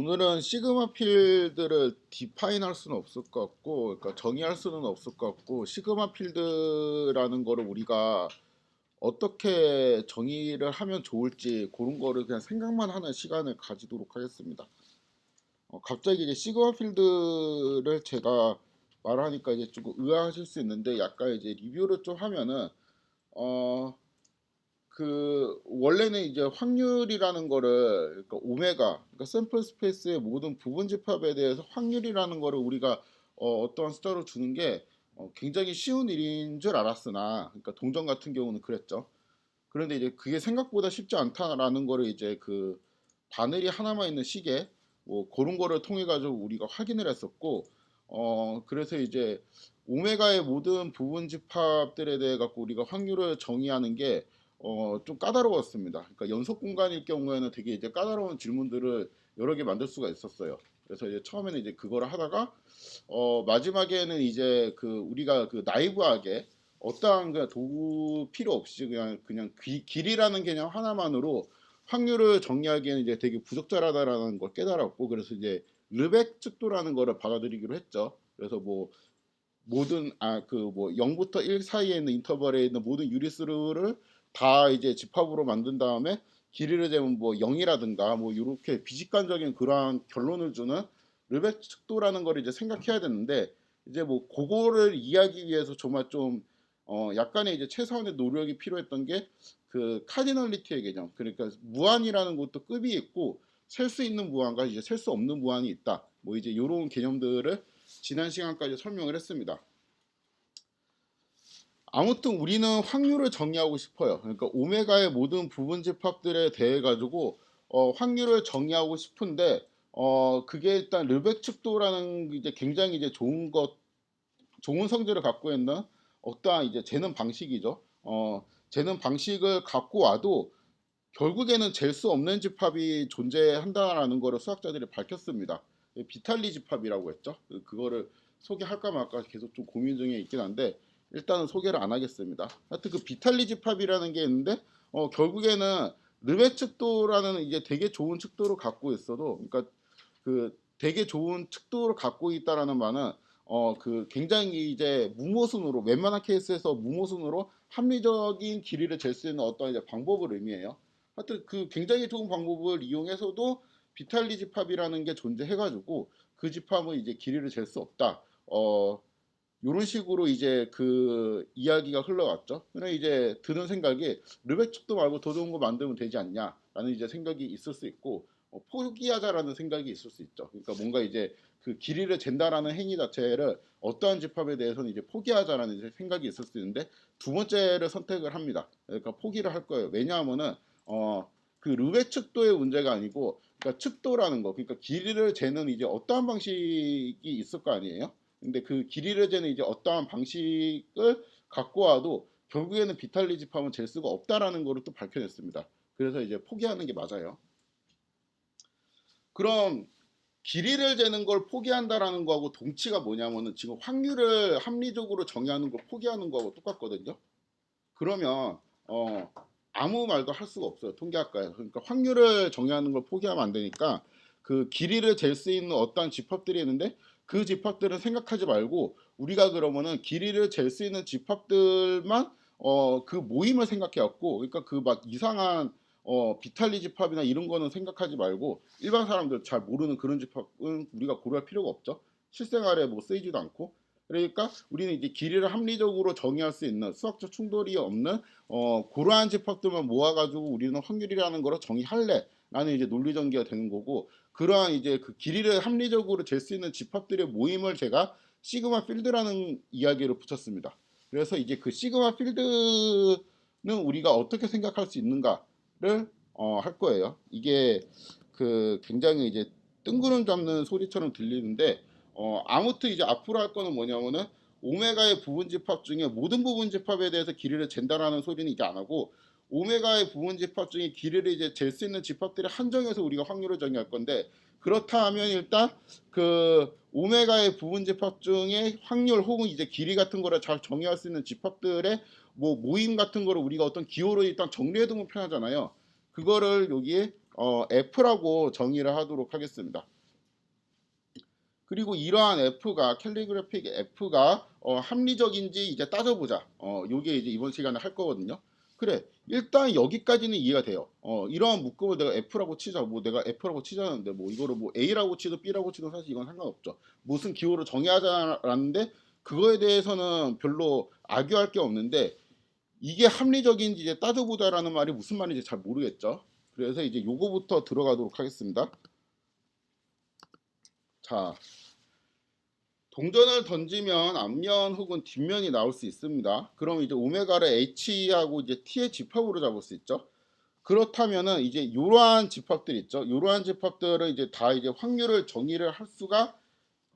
오늘은 시그마 필드를 디파인할 수는 없을 것 같고, 그러니까 정의할 수는 없을 것 같고, 시그마 필드라는 거를 우리가 어떻게 정의를 하면 좋을지 그런 거를 그냥 생각만 하는 시간을 가지도록 하겠습니다. 갑자기 이제 시그마 필드를 제가 말하니까 이제 조금 의아하실 수 있는데, 약간 이제 리뷰를 좀 하면은 어, 원래는 이제 확률이라는 거를, 그러니까 오메가, 그러니까 샘플 스페이스의 모든 부분 집합에 대해서 확률이라는 거를 우리가 떠한 숫자로 주는 게 굉장히 쉬운 일인 줄 알았으나, 그러니까 동전 같은 경우는 그랬죠. 그런데 이제 그게 생각보다 쉽지 않다라는 거를 이제 그 바늘이 하나만 있는 시계 뭐 그런 거를 통해 가지고 우리가 확인을 했었고, 그래서 이제 오메가의 모든 부분 집합들에 대해 갖고 우리가 확률을 정의하는 게 좀 까다로웠습니다. 그러니까 연속 공간일 경우에는 되게 이제 까다로운 질문들을 여러 개 만들 수가 있었어요. 그래서 이제 처음에는 이제 그거를 하다가 마지막에는 이제 그 우리가 그 나이브하게 어떠한 그 도구 필요 없이 그냥 길이라는 개념 하나만으로 확률을 정리하기에는 이제 되게 부적절하다라는 걸 깨달았고, 그래서 이제 르벡 측도라는 거를 받아들이기로 했죠. 그래서 뭐 모든 그 뭐 0부터 1 사이에 있는 인터벌에 있는 모든 유리수를 다 이제 집합으로 만든 다음에 길이를 재면 뭐 0이라든가 뭐 이렇게 비직관적인 그러한 결론을 주는 르벡 측도라는 걸 이제 생각해야 되는데, 이제 뭐 그거를 이해하기 위해서 정말 좀 약간의 이제 최소한의 노력이 필요했던 게 그 카디널리티의 개념, 그러니까 무한이라는 것도 급이 있고 셀 수 있는 무한과 이제 셀 수 없는 무한이 있다, 뭐 이제 이런 개념들을 지난 시간까지 설명을 했습니다. 아무튼 우리는 확률을 정의하고 싶어요. 그러니까 오메가의 모든 부분 집합들에 대해 가지고 확률을 정의하고 싶은데, 그게 일단 르벡 측도라는 이제 굉장히 이제 좋은 성질을 갖고 있는 어떠한 이제 재는 방식이죠. 재는 방식을 갖고 와도 결국에는 잴 수 없는 집합이 존재한다라는 것을 수학자들이 밝혔습니다. 비탈리 집합이라고 했죠. 그거를 소개할까 말까 계속 좀 고민 중에 있긴 한데 일단은 소개를 안 하겠습니다. 하여튼 그 비탈리 집합이라는 게 있는데 결국에는 르베 측도라는 이게 되게 좋은 측도를 갖고 있어도, 그러니까 그 되게 좋은 측도를 갖고 있다라는 말은 그 굉장히 이제 무모순으로, 웬만한 케이스에서 무모순으로 합리적인 길이를 잴 수 있는 어떤 이제 방법을 의미해요. 하여튼 그 굉장히 좋은 방법을 이용해서도 비탈리 집합이라는 게 존재해가지고 그 집합은 이제 길이를 잴 수 없다. 이런 식으로 이제 그 이야기가 흘러갔죠. 그래 이제 드는 생각이 르베 측도 말고 더 좋은 거 만들면 되지 않냐라는 이제 생각이 있을 수 있고, 포기하자라는 생각이 있을 수 있죠. 그러니까 뭔가 이제 그 길이를 잰다라는 행위 자체를 어떠한 집합에 대해서는 이제 포기하자라는 이제 생각이 있을 수 있는데, 두 번째를 선택을 합니다. 그러니까 포기를 할 거예요. 왜냐하면은 그 르베 측도의 문제가 아니고, 그러니까 측도라는 거, 그러니까 길이를 재는 이제 어떠한 방식이 있을 거 아니에요. 근데 그 길이를 재는 이제 어떠한 방식을 갖고 와도 결국에는 비탈리 집합은 잴 수가 없다라는 거를 또 밝혀냈습니다. 그래서 이제 포기하는 게 맞아요. 그럼 길이를 재는 걸 포기한다라는 거하고 동치가 뭐냐면은 지금 확률을 합리적으로 정의하는 걸 포기하는 거하고 똑같거든요. 그러면 아무 말도 할 수가 없어요. 통계학과에서. 그러니까 확률을 정의하는 걸 포기하면 안 되니까 그 길이를 잴 수 있는 어떠한 집합들이 있는데 그 집합들은 생각하지 말고 우리가 그러면은 길이를 잴 수 있는 집합들만 그 모임을 생각해왔고, 그러니까 그 막 이상한 비탈리 집합이나 이런 거는 생각하지 말고 일반 사람들 잘 모르는 그런 집합은 우리가 고려할 필요가 없죠. 실생활에 뭐 쓰이지도 않고. 그러니까 우리는 이제 길이를 합리적으로 정의할 수 있는 수학적 충돌이 없는 그러한 집합들만 모아가지고 우리는 확률이라는 거를 정의할래 라는 이제 논리 전개가 되는 거고, 그러한 이제 그 길이를 합리적으로 잴 수 있는 집합들의 모임을 제가 시그마 필드라는 이야기를 붙였습니다. 그래서 이제 그 시그마 필드는 우리가 어떻게 생각할 수 있는가를 할 거예요. 이게 그 굉장히 이제 뜬구름 잡는 소리처럼 들리는데, 아무튼 이제 앞으로 할 거는 뭐냐면은 오메가의 부분 집합 중에 모든 부분 집합에 대해서 길이를 잰다라는 소리는 이제 안 하고, 오메가의 부분 집합 중에 길이를 이제 잴 수 있는 집합들을 한정해서 우리가 확률을 정의할 건데, 그렇다 하면 일단 그 오메가의 부분 집합 중에 확률 혹은 이제 길이 같은 거를 잘 정의할 수 있는 집합들의 뭐 모임 같은 거를 우리가 어떤 기호로 일단 정리해 두면 편하잖아요. 그거를 여기에 F라고 정의를 하도록 하겠습니다. 그리고 이러한 F가 캘리그래픽 F가 합리적인지 이제 따져보자. 요게 이제 이번 시간에 할 거거든요. 그래, 일단 여기까지는 이해가 돼요. 이러한 묶음을 내가 F라고 치자. 뭐 내가 F라고 치자는데 뭐 이거를 뭐 A라고 치든 B라고 치든 사실 이건 상관없죠. 무슨 기호를 정의하자라는데 그거에 대해서는 별로 악유할 게 없는데 이게 합리적인지 이제 따져보자라는 말이 무슨 말인지 잘 모르겠죠. 그래서 이제 요거부터 들어가도록 하겠습니다. 자, 동전을 던지면 앞면 혹은 뒷면이 나올 수 있습니다. 그럼 이제 오메가를 H하고 이제 T의 집합으로 잡을 수 있죠. 그렇다면은 이제 이러한 집합들 있죠. 이러한 집합들을 이제 다 이제 확률을 정의를 할 수가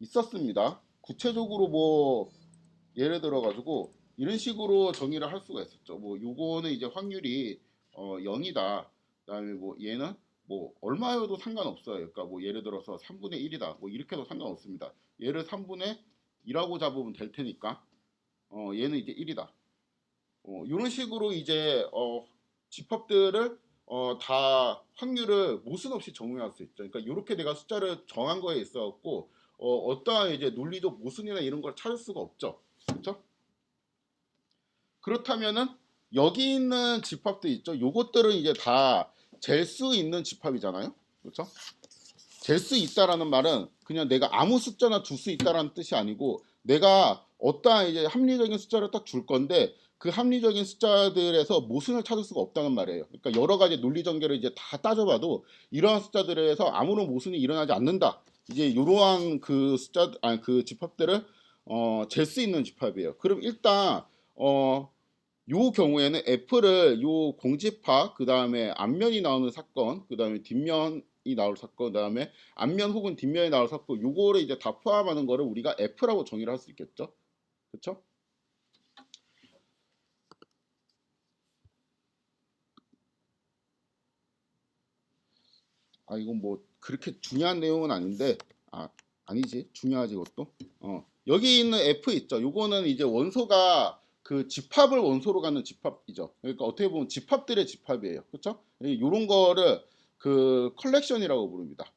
있었습니다. 구체적으로 뭐 예를 들어 가지고 이런 식으로 정의를 할 수가 있었죠. 뭐 요거는 이제 확률이 0이다. 그다음에 뭐 얘는 뭐 얼마여도 상관없어요. 그러니까 뭐 예를 들어서 3분의 1이다. 뭐 이렇게 해도 상관없습니다. 얘를 3분의 2라고 잡으면 될 테니까 얘는 이제 1이다. 이런 식으로 이제 집합들을 다 확률을 모순 없이 정의할 수 있죠. 그러니까 이렇게 내가 숫자를 정한 거에 있어갖고 어떠한 이제 논리적 모순이나 이런 걸 찾을 수가 없죠. 그렇죠? 그렇다면은 여기 있는 집합들 있죠. 요것들은 이제 다 잴 수 있는 집합이잖아요. 그렇죠? 잴 수 있다라는 말은 그냥 내가 아무 숫자나 줄 수 있다라는 뜻이 아니고 내가 어떠한 이제 합리적인 숫자를 딱 줄 건데 그 합리적인 숫자들에서 모순을 찾을 수가 없다는 말이에요. 그러니까 여러 가지 논리 전개를 이제 다 따져봐도 이러한 숫자들에서 아무런 모순이 일어나지 않는다. 이제 이러한 그 숫자 아니 그 집합들을 잴 수 있는 집합이에요. 그럼 일단 요 경우에는 F를 요 공집합, 그 다음에 앞면이 나오는 사건, 그 다음에 뒷면이 나올 사건, 그 다음에 앞면 혹은 뒷면이 나올 사건, 요거를 이제 다 포함하는 거를 우리가 F라고 정의를 할 수 있겠죠. 그렇죠? 아, 이건 뭐 그렇게 중요한 내용은 아닌데, 아니지, 중요하지 이것도. 여기 있는 F 있죠. 요거는 이제 원소가 그 집합을 원소로 갖는 집합이죠. 그러니까 어떻게 보면 집합들의 집합이에요. 그렇죠? 요런 거를 그 컬렉션이라고 부릅니다.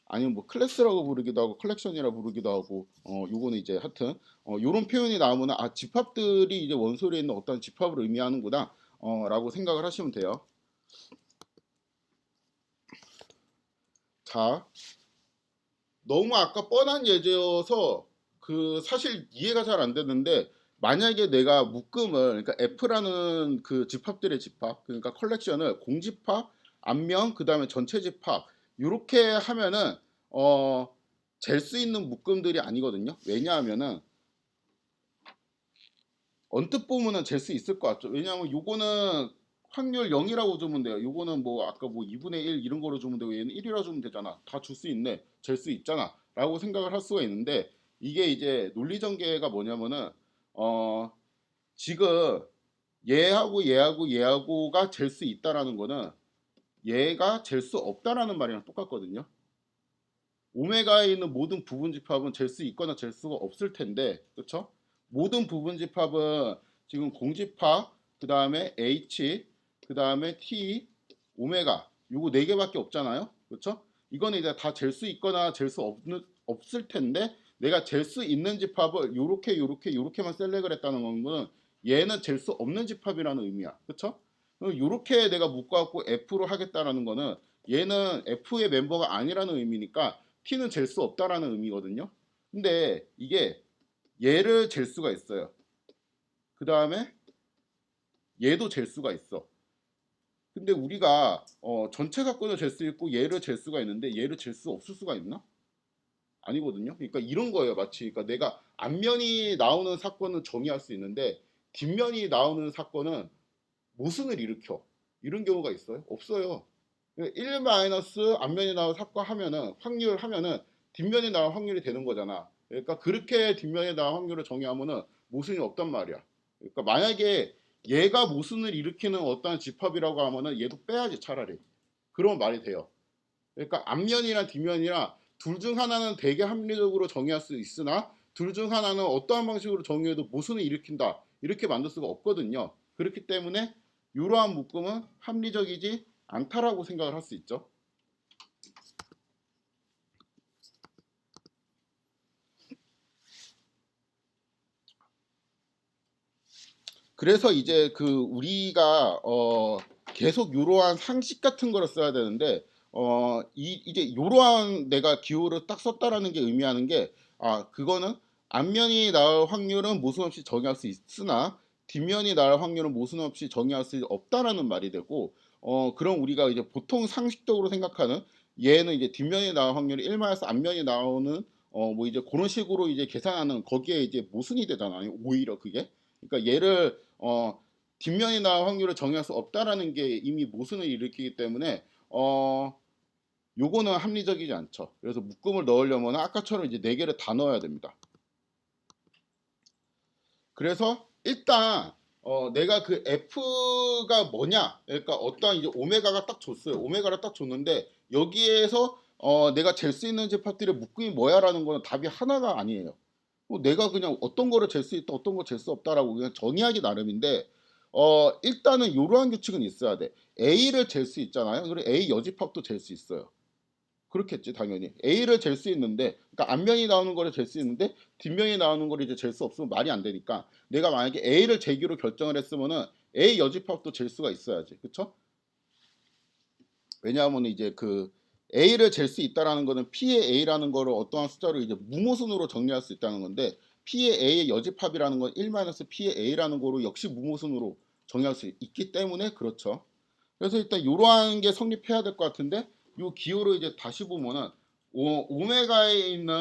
아니면 뭐 클래스라고 부르기도 하고 컬렉션이라고 부르기도 하고 요거는 이제 하여튼 요런 표현이 나오면 집합들이 이제 원소에 있는 어떤 집합을 의미하는구나 라고 생각을 하시면 돼요. 자, 너무 아까 뻔한 예제여서 그 사실 이해가 잘 안 되는데 만약에 내가 묶음을 그러니까 F라는 그 집합들의 집합 그러니까 컬렉션을 공집합, 앞면 그다음에 전체 집합 이렇게 하면은 잴 수 있는 묶음들이 아니거든요. 왜냐하면은 언뜻 보면은 잴 수 있을 것 같죠. 왜냐하면 요거는 확률 0이라고 주면 돼요. 요거는 뭐 아까 뭐 2분의 1 이런 거로 주면 되고 얘는 1이라 주면 되잖아. 다 줄 수 있네. 잴 수 있잖아. 라고 생각을 할 수가 있는데 이게 이제 논리 전개가 뭐냐면은 어 지금 얘하고 얘하고 얘하고가 잴 수 있다라는 거는 얘가 잴 수 없다라는 말이랑 똑같거든요. 오메가에 있는 모든 부분 집합은 잴 수 있거나 잴 수가 없을 텐데, 그렇죠? 모든 부분 집합은 지금 공집합, 그 다음에 H, 그 다음에 T, 오메가 요거 네 개밖에 없잖아요, 그렇죠? 이거는 이제 다 잴 수 있거나 잴 수 없을 텐데 내가 잴 수 있는 집합을 요렇게 요렇게 요렇게만 셀렉을 했다는 거는 얘는 잴 수 없는 집합이라는 의미야, 그렇죠? 요렇게 내가 묶어갖고 F로 하겠다라는 거는 얘는 F의 멤버가 아니라는 의미니까 T는 잴 수 없다라는 의미거든요. 근데 이게 얘를 잴 수가 있어요. 그 다음에 얘도 잴 수가 있어. 근데 우리가 전체 사건을 잴 수 있고 얘를 잴 수가 있는데 얘를 잴 수 없을 수가 있나? 아니거든요. 그러니까 이런 거예요. 마치 그러니까 내가 앞면이 나오는 사건은 정의할 수 있는데 뒷면이 나오는 사건은 모순을 일으켜. 이런 경우가 있어요? 없어요. 1 마이너스 앞면이 나올 사건 하면은 확률 하면은 뒷면이 나올 확률이 되는 거잖아. 그러니까 그렇게 뒷면에 나올 확률을 정의하면은 모순이 없단 말이야. 그러니까 만약에 얘가 모순을 일으키는 어떤 집합이라고 하면은 얘도 빼야지 차라리. 그런 말이 돼요. 그러니까 앞면이랑 뒷면이랑 둘 중 하나는 되게 합리적으로 정의할 수 있으나 둘 중 하나는 어떠한 방식으로 정의해도 모순을 일으킨다. 이렇게 만들 수가 없거든요. 그렇기 때문에 이러한 묶음은 합리적이지 않다라고 생각을 할 수 있죠. 그래서 이제 그 우리가 계속 이러한 상식 같은 거를 써야 되는데 이제 이러한 내가 기호를 딱 썼다라는 게 의미하는 게 그거는 앞면이 나올 확률은 모순 없이 정의할 수 있으나 뒷면이 나올 확률은 모순 없이 정의할 수 없다라는 말이 되고 그럼 우리가 이제 보통 상식적으로 생각하는 얘는 이제 뒷면이 나올 확률이 1마이너스 앞면이 나오는 뭐 이제 그런 식으로 이제 계산하는 거기에 이제 모순이 되잖아요. 오히려 그게. 그러니까 얘를 뒷면이 나올 확률을 정의할 수 없다라는 게 이미 모순을 일으키기 때문에 요거는 합리적이지 않죠. 그래서 묶음을 넣으려면 아까처럼 이제 네 개를 다 넣어야 됩니다. 그래서 일단 내가 그 F가 뭐냐, 그러니까 어떠한 이제 오메가가 딱 줬어요. 오메가를 딱 줬는데 여기에서 내가 잴 수 있는 집합들의 묶음이 뭐야라는 거는 답이 하나가 아니에요. 내가 그냥 어떤 거를 잴 수 있다, 어떤 거 잴 수 없다라고 그냥 정의하기 나름인데 일단은 이러한 규칙은 있어야 돼. A를 잴 수 있잖아요. 그리고 A 여집합도 잴 수 있어요. 그렇겠지 당연히. A를 잴 수 있는데, 그러니까 앞면이 나오는 거를 잴 수 있는데 뒷면이 나오는 거를 이제 잴 수 없으면 말이 안 되니까 내가 만약에 A를 재기로 결정을 했으면은 A 여집합도 잴 수가 있어야지, 그쵸? 왜냐하면 이제 그 A를 잴 수 있다라는 거는 P의 A라는 거를 어떠한 숫자로 이제 무모순으로 정리할 수 있다는 건데 P의 A의 여집합이라는 건 1-P의 A라는 거로 역시 무모순으로 정의할 수 있기 때문에 그렇죠. 그래서 일단 이러한 게 성립해야 될 것 같은데 이 기호를 이제 다시 보면은 오메가에 있는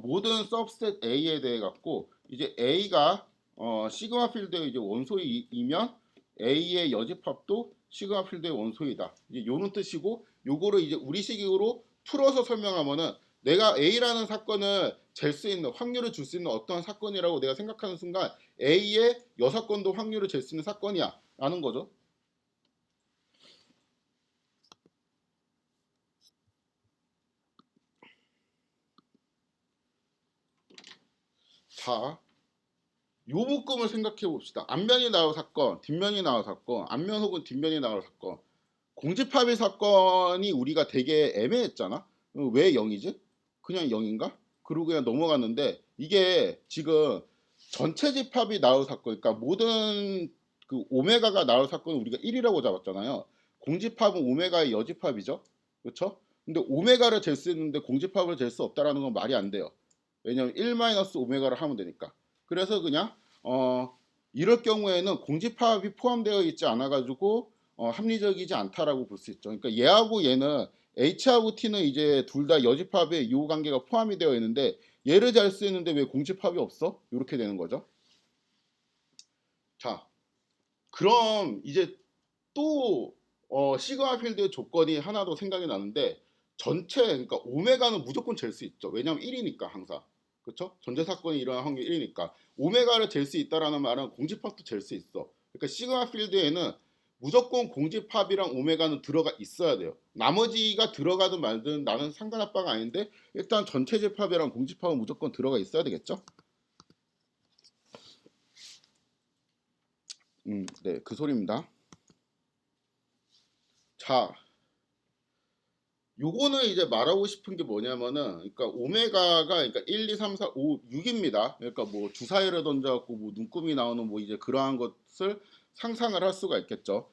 모든 सब셋 A에 대해 갖고 이제 A가 시그마 필드의 이제 원소이면 A의 여집합도 시그마 필드의 원소이다. 이제 이런 뜻이고 요거를 이제 우리식으로 풀어서 설명하면은 내가 A라는 사건을 잴 수 있는 확률을 줄 수 있는 어떤 사건이라고 내가 생각하는 순간 A의 여사건도 확률을 잴 수 있는 사건이야 라는 거죠. 자, 요 묶음을 생각해 봅시다. 앞면이 나올 사건, 뒷면이 나올 사건, 앞면 혹은 뒷면이 나올 사건. 공집합의 사건이 우리가 되게 애매했잖아. 왜 0이지? 그냥 0인가? 그러고 그냥 넘어갔는데 이게 지금 전체 집합이 나올 사건, 그러니까 모든 그 오메가가 나올 사건은 우리가 1이라고 잡았잖아요. 공집합은 오메가의 여집합이죠. 그렇죠? 근데 오메가를 잴 수 있는데 공집합을 잴 수 없다라는 건 말이 안 돼요. 왜냐면 1-오메가를 하면 되니까. 그래서 그냥 이럴 경우에는 공집합이 포함되어 있지 않아 가지고 합리적이지 않다라고 볼 수 있죠. 그러니까 얘하고 얘는 H하고 T는 이제 둘 다 여집합에 이 관계가 포함이 되어 있는데 얘를 잘 수 있는데 왜 공집합이 없어? 이렇게 되는 거죠. 자, 그럼 이제 또 시그마 필드의 조건이 하나 더 생각이 나는데 전체 그러니까 오메가는 무조건 잴 수 있죠. 왜냐하면 1이니까 항상. 그렇죠? 전체 사건이 일어날 확률이 1이니까 오메가를 잴 수 있다라는 말은 공집합도 잴 수 있어. 그러니까 시그마 필드에는 무조건 공집합이랑 오메가는 들어가 있어야 돼요. 나머지가 들어가든 말든 나는 상관할 바가 아닌데 일단 전체 집합이랑 공집합은 무조건 들어가 있어야 되겠죠? 네, 그 소리입니다. 자, 요거는 이제 말하고 싶은 게 뭐냐면은 그러니까 오메가가 그러니까 1, 2, 3, 4, 5, 6입니다. 그러니까 뭐 주사위를 던져갖고 뭐 눈금이 나오는 뭐 이제 그러한 것을 상상을 할 수가 있겠죠.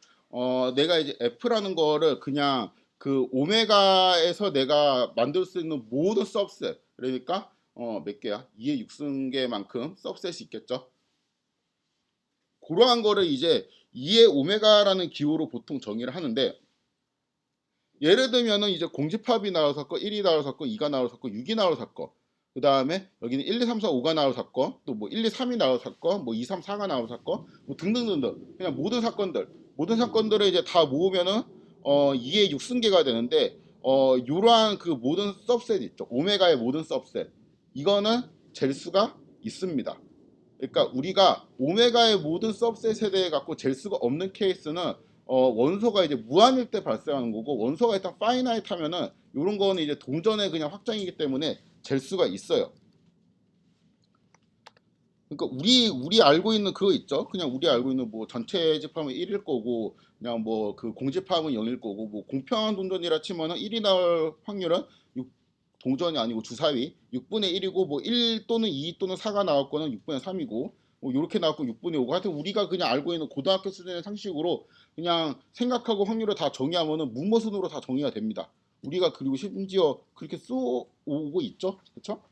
내가 이제 F라는 거를 그냥 그 오메가에서 내가 만들 수 있는 모든 सब셋 그러니까 몇 개야? 2의 6승계만큼 सब셋이 있겠죠. 그러한 거를 이제 2의 오메가라는 기호로 보통 정의를 하는데 예를 들면은 이제 공집합이 나올 사건, 1이 나올 사건, 2가 나올 사건, 6이 나올 사건. 그 다음에 여기는 1, 2, 3, 4, 5가 나올 사건, 또 뭐 1, 2, 3이 나올 사건, 뭐 2, 3, 4가 나올 사건, 뭐 등등등등. 그냥 모든 사건들을 이제 다 모으면은 2의 6승계가 되는데 이러한 그 모든 सब셋 있죠. 오메가의 모든 सब셋. 이거는 잴 수가 있습니다. 그러니까 우리가 오메가의 모든 सब셋에 대해 갖고 잴 수가 없는 케이스는 원소가 이제 무한일 때 발생하는 거고 원소가 일단 파이나이트 하면은 이런 거는 이제 동전의 그냥 확장이기 때문에 잴 수가 있어요. 그러니까 우리 알고 있는 그거 있죠. 그냥 우리 알고 있는 뭐 전체 집합은 1일 거고 그냥 뭐 그 공집합은 0일 거고 뭐 공평한 동전이라 치면은 1이 나올 확률은 6, 동전이 아니고 주사위 6분의 1이고 뭐 1 또는 2 또는 4가 나올 거는 6분의 3이고 이렇게 나왔고 6분의 5고 하여튼 우리가 그냥 알고 있는 고등학교 수준의 상식으로 그냥 생각하고 확률을 다 정의하면은 무모순으로 다 정의가 됩니다. 우리가 그리고 심지어 그렇게 쏘오고 있죠. 그렇죠?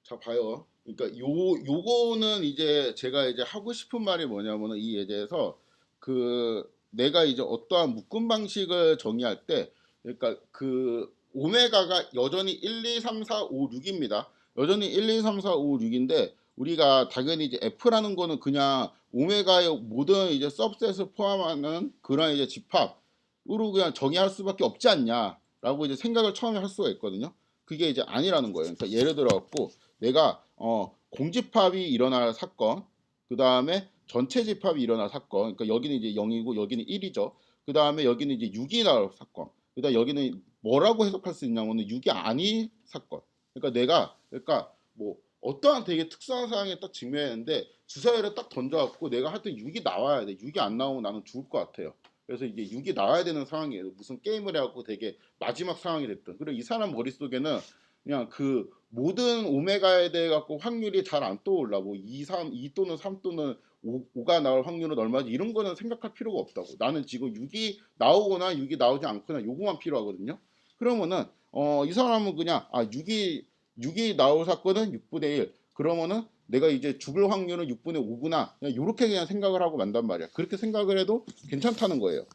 자, 봐요. 그러니까 요거는 이제 제가 이제 하고 싶은 말이 뭐냐면은 이 예제에서 그 내가 이제 어떠한 묶음 방식을 정의할 때 그러니까 그 오메가가 여전히 1, 2, 3, 4, 5, 6입니다. 여전히 1, 2, 3, 4, 5, 6인데 우리가 당연히 이제 F라는 거는 그냥 오메가의 모든 이제 सब셋을 포함하는 그런 이제 집합으로 그냥 정의할 수밖에 없지 않냐라고 이제 생각을 처음에 할 수가 있거든요. 그게 이제 아니라는 거예요. 그러니까 예를 들어 갖고 내가 공집합이 일어날 사건, 그 다음에 전체 집합이 일어날 사건, 그러니까 여기는 이제 0이고 여기는 1이죠. 그 다음에 여기는 이제 6이 나올 사건. 그 다음 여기는 뭐라고 해석할 수 있냐면은 6이 아닌 사건. 그러니까 내가 그러니까 뭐 어떠한 되게 특수한 상황에 딱 직면했는데 주사위를 딱 던져갖고 내가 하여튼 6이 나와야 돼. 6이 안 나오면 나는 죽을 것 같아요. 그래서 이게 6이 나와야 되는 상황이에요. 무슨 게임을 해갖고 되게 마지막 상황이 됐든. 그리고 이 사람 머릿속에는 그냥 그 모든 오메가에 대해 갖고 확률이 잘 안 떠올라. 뭐 2, 3, 2 또는 3 또는 5가 나올 확률은 얼마지? 이런 거는 생각할 필요가 없다고. 나는 지금 6이 나오거나 6이 나오지 않거나 요거만 필요하거든요. 그러면은 이 사람은 그냥 6이 나올 사건은 6분의 1. 그러면은 내가 이제 죽을 확률은 6분의 5구나. 그냥 요렇게 그냥 생각을 하고 만단 말이야. 그렇게 생각을 해도 괜찮다는 거예요.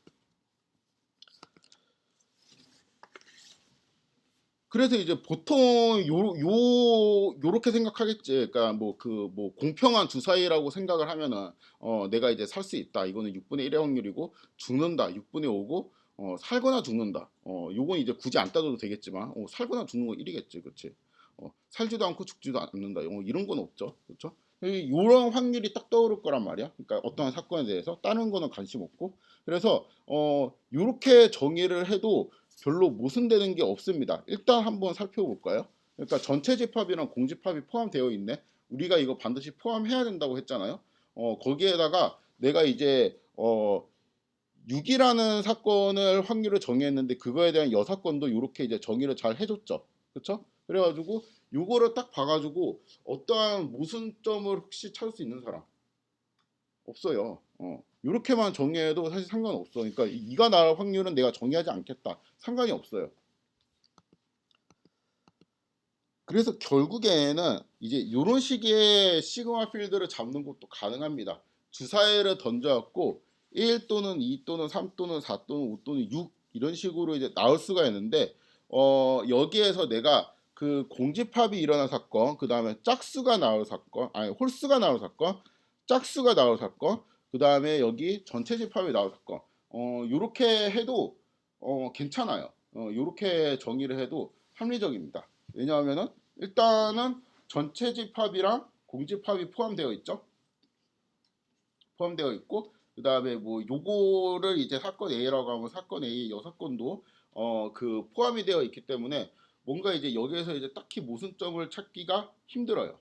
그래서 이제 보통 요렇게 생각하겠지. 그러니까 뭐 그 뭐 공평한 주사위라고 생각을 하면은 내가 이제 살 수 있다. 이거는 6분의 1의 확률이고 죽는다. 6분의 5고 살거나 죽는다. 요건 이제 굳이 안 따져도 되겠지만 살거나 죽는 건 1이겠지. 그렇지? 살지도 않고 죽지도 않는다. 이런 건 없죠. 그렇죠? 이런 확률이 딱 떠오를 거란 말이야. 그러니까 어떠한 사건에 대해서 다른 거는 관심 없고. 그래서 요렇게 정의를 해도 별로 모순되는 게 없습니다. 일단 한번 살펴볼까요? 그러니까 전체 집합이랑 공집합이 포함되어 있네. 우리가 이거 반드시 포함해야 된다고 했잖아요. 거기에다가 내가 이제 6이라는 사건을 확률을 정의했는데 그거에 대한 여사건도 이렇게 이제 정의를 잘 해줬죠. 그렇죠? 그래가지고 요거를 딱 봐가지고 어떠한 모순점을 혹시 찾을 수 있는 사람 없어요. 이렇게만 정의해도 사실 상관없어. 그러니까 이가 나올 확률은 내가 정의하지 않겠다. 상관이 없어요. 그래서 결국에는 이제 이런 식의 시그마 필드를 잡는 것도 가능합니다. 주사위를 던져갖고 1 또는 2 또는 3 또는 4 또는 5 또는 6 이런 식으로 이제 나올 수가 있는데 여기에서 내가 그 공집합이 일어난 사건, 그 다음에 짝수가 나올 사건, 아니 홀수가 나올 사건, 짝수가 나올 사건, 그 다음에 여기 전체 집합이 나올 사건, 요렇게 해도 괜찮아요. 요렇게 정의를 해도 합리적입니다. 왜냐하면은 일단은 전체 집합이랑 공집합이 포함되어 있죠. 포함되어 있고 그 다음에 뭐 요거를 이제 사건 A라고 하면 사건 A 여사건도 그 포함이 되어 있기 때문에 뭔가 이제 여기에서 이제 딱히 모순점을 찾기가 힘들어요.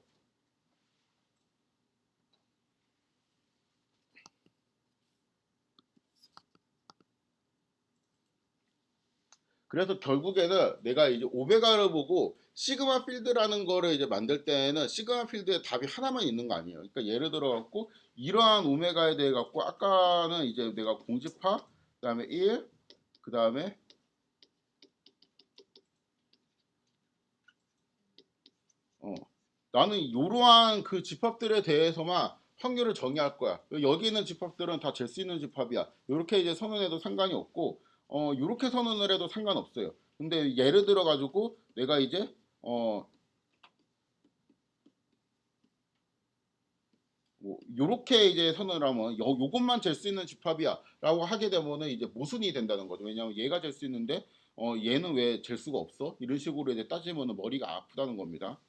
그래서 결국에는 내가 이제 오메가를 보고 시그마 필드라는 거를 이제 만들 때에는 시그마 필드에 답이 하나만 있는 거 아니에요. 그러니까 예를 들어 갖고 이러한 오메가에 대해 갖고 아까는 이제 내가 공집합 그다음에 1 그다음에 어 나는 이러한 그 집합들에 대해서만 확률을 정의할 거야. 여기 있는 집합들은 다 잴 수 있는 집합이야. 이렇게 이제 선언해도 상관이 없고 이렇게 선언을 해도 상관없어요. 근데 예를 들어 가지고 내가 이제 뭐 요렇게 이제 선언을 하면 요것만 잴 수 있는 집합이야라고 하게 되면은 이제 모순이 된다는 거죠. 왜냐하면 얘가 잴 수 있는데 얘는 왜 잴 수가 없어? 이런 식으로 이제 따지면은 머리가 아프다는 겁니다.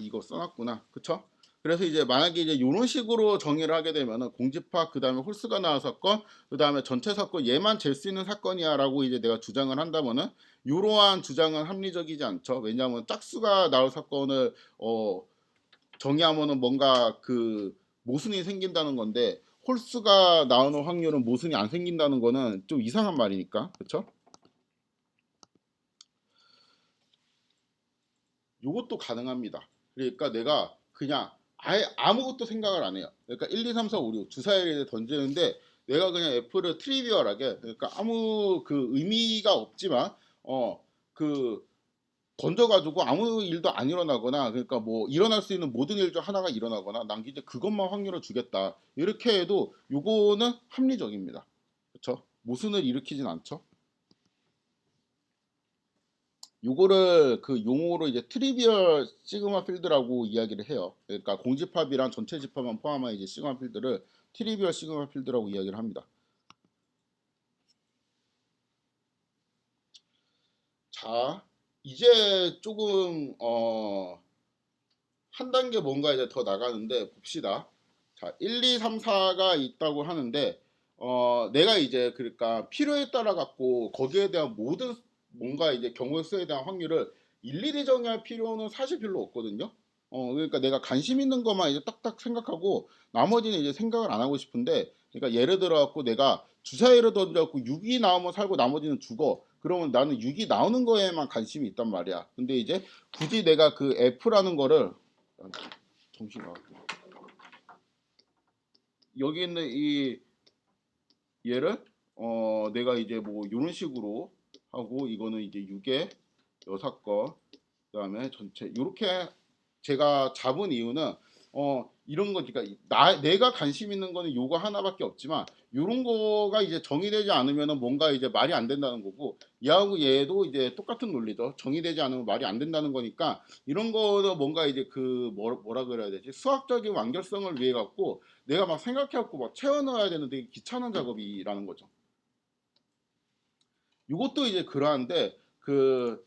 이거 써놨구나. 그쵸? 그래서 이제 만약에 이제 이런 식으로 정의를 하게 되면은 공집합 그다음에 홀수가 나온 사건 그다음에 전체 사건 얘만 잴 수 있는 사건이야라고 이제 내가 주장을 한다면은 이러한 주장은 합리적이지 않죠. 왜냐하면 짝수가 나올 사건을 정의하면은 뭔가 그 모순이 생긴다는 건데 홀수가 나오는 확률은 모순이 안 생긴다는 거는 좀 이상한 말이니까, 그렇죠? 요것도 가능합니다. 그러니까 내가 그냥 아예 아무것도 생각을 안 해요. 그러니까 1, 2, 3, 4, 5, 6 주사위를 던지는데 내가 그냥 F를 트리비얼하게, 그러니까 아무 그 의미가 없지만 그 던져가지고 아무 일도 안 일어나거나, 그러니까 뭐 일어날 수 있는 모든 일 중 하나가 일어나거나 난 이제 그것만 확률을 주겠다 이렇게 해도 요거는 합리적입니다. 그렇죠? 모순을 일으키진 않죠. 요거를 그 용어로 이제 트리비얼 시그마 필드라고 이야기를 해요. 그러니까 공집합이랑 전체 집합만 포함한 이제 시그마 필드를 트리비얼 시그마 필드라고 이야기를 합니다. 자, 이제 조금 한 단계 뭔가 이제 더 나가는데 봅시다. 자, 1, 2, 3, 4가 있다고 하는데 내가 이제 그러니까 필요에 따라 갖고 거기에 대한 모든 뭔가 이제 경우의 수에 대한 확률을 일일이 정의할 필요는 사실 별로 없거든요. 그러니까 내가 관심 있는 것만 이제 딱딱 생각하고 나머지는 이제 생각을 안 하고 싶은데, 그러니까 예를 들어 갖고 내가 주사위를 던져갖고 6이 나오면 살고 나머지는 죽어. 그러면 나는 6이 나오는 거에만 관심이 있단 말이야. 근데 이제 굳이 내가 그 F라는 거를 정신가 여기 있는 이 얘를 내가 이제 뭐 이런 식으로 하고 이거는 이제 6의 6건 그다음에 전체 이렇게 제가 잡은 이유는 이런 거 그러니까 내가 관심 있는 거는 요거 하나밖에 없지만 요런 거가 이제 정의되지 않으면은 뭔가 이제 말이 안 된다는 거고, 얘하고 얘도 이제 똑같은 논리죠. 정의되지 않으면 말이 안 된다는 거니까 이런 거도 뭔가 이제 그 뭐라 그래야 되지? 수학적인 완결성을 위해 갖고 내가 막 생각해 갖고 막 채워 넣어야 되는 되게 귀찮은 작업이라는 거죠. 이것도 이제 그러한데 그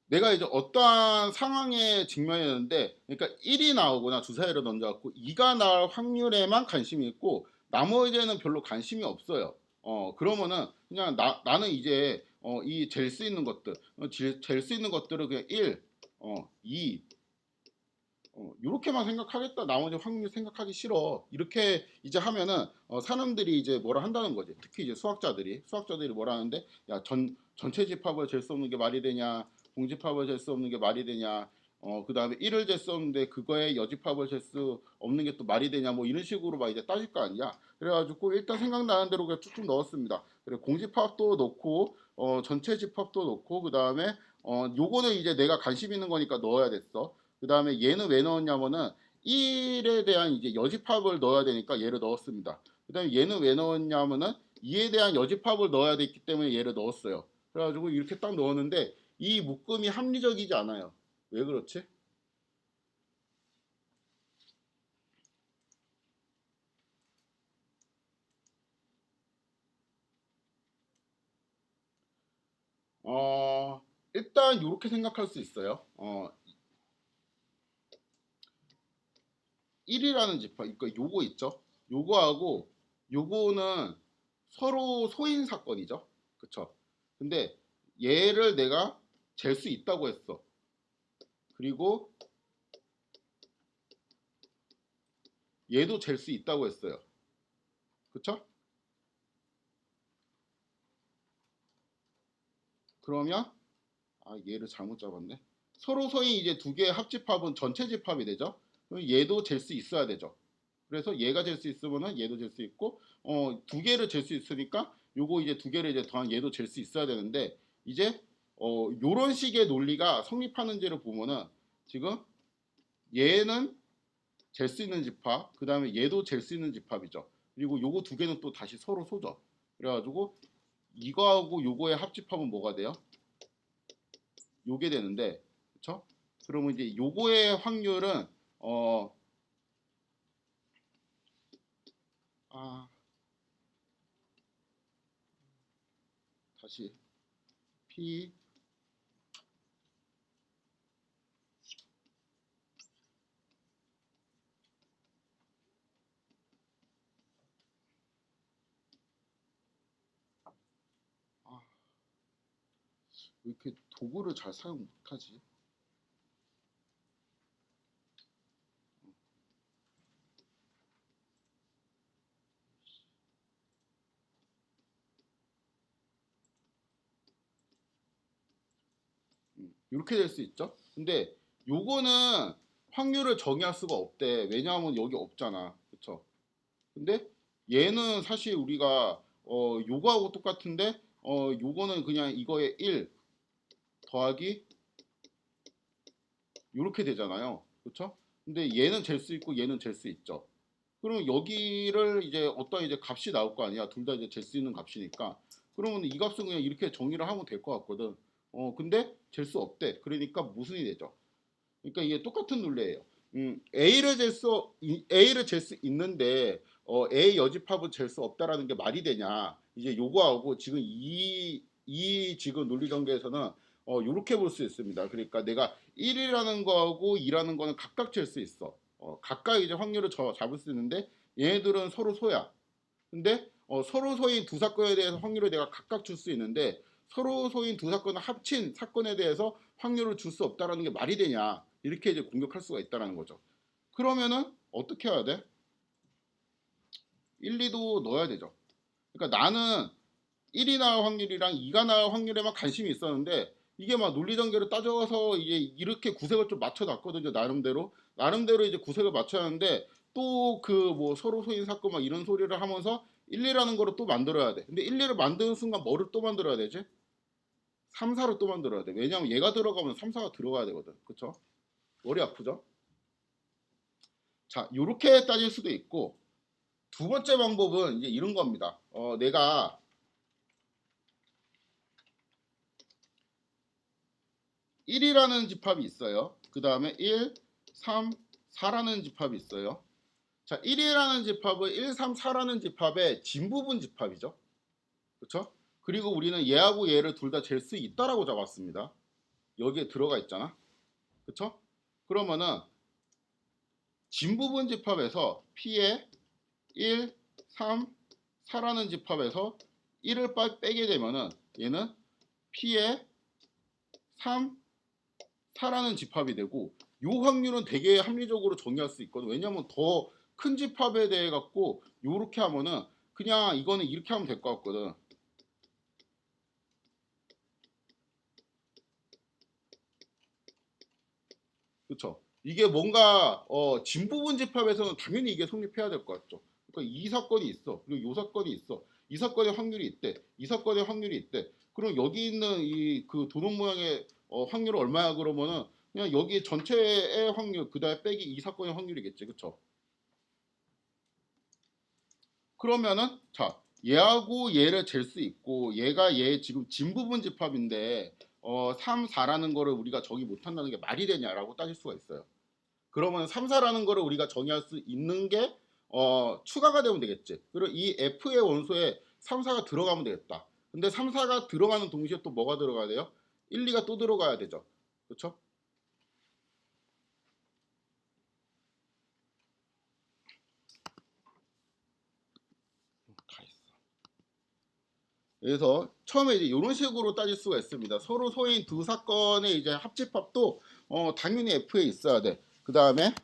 내가 이제 어떠한 상황에 직면했는데, 그러니까 1이 나오거나 주사위를 던져갖고 2가 나올 확률에만 관심이 있고 나머지에는 별로 관심이 없어요. 그러면은 그냥 나는 이제 이 잴 수 있는 것들, 잴 수 있는 것들을 그냥 1, 2, 이렇게만 생각하겠다. 나머지 확률 생각하기 싫어. 이렇게 이제 하면은 사람들이 이제 뭐라 한다는 거지. 특히 이제 수학자들이 뭐라 하는데, 야, 전체 집합을 잴 수 없는 게 말이 되냐? 공집합을 잴 수 없는 게 말이 되냐? 그다음에 1을 잴 수 없는데 그거에 여집합을 잴 수 없는 게 또 말이 되냐? 뭐 이런 식으로 막 이제 따질 거 아니야. 그래가지고 일단 생각나는 대로 그냥 쭉쭉 넣었습니다. 그래 공집합도 넣고 전체 집합도 넣고 그다음에 요거는 이제 내가 관심 있는 거니까 넣어야 됐어. 그 다음에 얘는 왜 넣었냐면은 1에 대한 이제 여집합을 넣어야 되니까 얘를 넣었습니다. 그 다음에 얘는 왜 넣었냐면은 2에 대한 여집합을 넣어야 됐기 때문에 얘를 넣었어요. 그래가지고 이렇게 딱 넣었는데 이 묶음이 합리적이지 않아요. 왜 그렇지? 일단 이렇게 생각할 수 있어요. 1이라는 집합, 그러니까 요거 있죠? 요거하고 요거는 서로 소인 사건이죠. 그쵸? 근데 얘를 내가 잴 수 있다고 했어. 그리고 얘도 잴 수 있다고 했어요. 그쵸? 그러면 얘를 잘못 잡았네. 서로 소인 이제 두 개의 합집합은 전체 집합이 되죠. 그럼 얘도 잴 수 있어야 되죠. 그래서 얘가 잴 수 있으면은 얘도 잴 수 있고 두 개를 잴 수 있으니까 요거 이제 두 개를 이제 더한 얘도 잴 수 있어야 되는데, 이제 요런 식의 논리가 성립하는지를 보면은 지금 얘는 잴 수 있는 집합, 그 다음에 얘도 잴 수 있는 집합이죠. 그리고 요거 두 개는 또 다시 서로 소죠. 그래가지고 이거하고 요거의 합집합은 뭐가 돼요? 요게 되는데, 그쵸? 그러면 이제 요거의 확률은 어, 아, 다시 P 아, 왜 이렇게 도구를 잘 사용 못하지? 이렇게 될 수 있죠. 근데 요거는 확률을 정의할 수가 없대. 왜냐하면 여기 없잖아. 그쵸? 근데 얘는 사실 우리가 요거하고 똑같은데 요거는 그냥 이거에 1 더하기 요렇게 되잖아요. 그쵸? 근데 얘는 잴 수 있고 얘는 잴 수 있죠. 그럼 여기를 이제 어떤 이제 값이 나올 거 아니야. 둘 다 이제 잴 수 있는 값이니까. 그러면 이 값은 그냥 이렇게 정의를 하면 될 것 같거든. 근데 잴 수 없대. 그러니까 무슨이 되죠. 그러니까 이게 똑같은 논리예요. A를 잴 수 있는데 A 여집합은 잴 수 없다라는 게 말이 되냐? 이제 요거하고 지금 이 지금 논리 전개에서는 요렇게 볼 수 있습니다. 그러니까 내가 1이라는 거하고 2라는 거는 각각 잴 수 있어. 각각 이제 확률을 잡을 수 있는데 얘네들은 서로 소야. 근데 서로 소인 두 사건에 대해서 확률을 내가 각각 줄 수 있는데 서로 소인 두 사건을 합친 사건에 대해서 확률을 줄 수 없다라는 게 말이 되냐 이렇게 이제 공격할 수가 있다라는 거죠. 그러면은 어떻게 해야 돼? 1, 2도 넣어야 되죠. 그러니까 나는 1이 나올 확률이랑 2가 나올 확률에만 관심이 있었는데 이게 막 논리 전개를 따져서 이제 이렇게 구색을 좀 맞춰놨거든요. 나름대로 이제 구색을 맞춰놨는데 또 그 뭐 서로 소인 사건 막 이런 소리를 하면서 1, 2라는 거를 또 만들어야 돼. 근데 1, 2를 만드는 순간 뭐를 또 만들어야 되지? 3, 4를 또 만들어야 돼. 왜냐하면 얘가 들어가면 3, 4가 들어가야 되거든. 그쵸? 머리 아프죠? 자, 요렇게 따질 수도 있고 두 번째 방법은 이제 이런 겁니다. 내가 1이라는 집합이 있어요. 그 다음에 1, 3, 4라는 집합이 있어요. 자, 1이라는 집합은 1, 3, 4라는 집합의 진부분 집합이죠. 그렇죠? 그리고 우리는 얘하고 얘를 둘 다 잴 수 있다라고 잡았습니다. 여기에 들어가 있잖아. 그렇죠? 그러면은 진부분 집합에서 P의 1, 3, 4라는 집합에서 1을 빼게 되면은 얘는 P의 3, 4라는 집합이 되고 요 확률은 되게 합리적으로 정의할 수 있거든. 왜냐하면 더 큰 집합에 대해 갖고 요렇게 하면은 그냥 이거는 이렇게 하면 될 것 같거든. 그렇죠? 이게 뭔가 진부분 집합에서는 당연히 이게 성립해야 될 것 같죠. 그러니까 이 사건이 있어. 그리고 요 사건이 있어. 이 사건의 확률이 있대. 이 사건의 확률이 있대. 그럼 여기 있는 이 그 도넛 모양의 확률은 얼마야 그러면은 그냥 여기 전체의 확률 그다음에 빼기 이 사건의 확률이겠지. 그렇죠? 그러면은 자 얘하고 얘를 잴 수 있고 얘가 얘 지금 진부분 집합인데 3, 4라는 거를 우리가 정의 못한다는 게 말이 되냐라고 따질 수가 있어요. 그러면 3, 4라는 거를 우리가 정의할 수 있는 게 추가가 되면 되겠지. 그리고 이 F의 원소에 3, 4가 들어가면 되겠다. 근데 3, 4가 들어가는 동시에 또 뭐가 들어가야 돼요? 1, 2가 또 들어가야 되죠. 그렇죠? 다 있어. 그래서 처음에 이제 이런 식으로 따질 수가 있습니다. 서로 소인 두 사건의 이제 합집합도 당연히 F에 있어야 돼. 그 다음에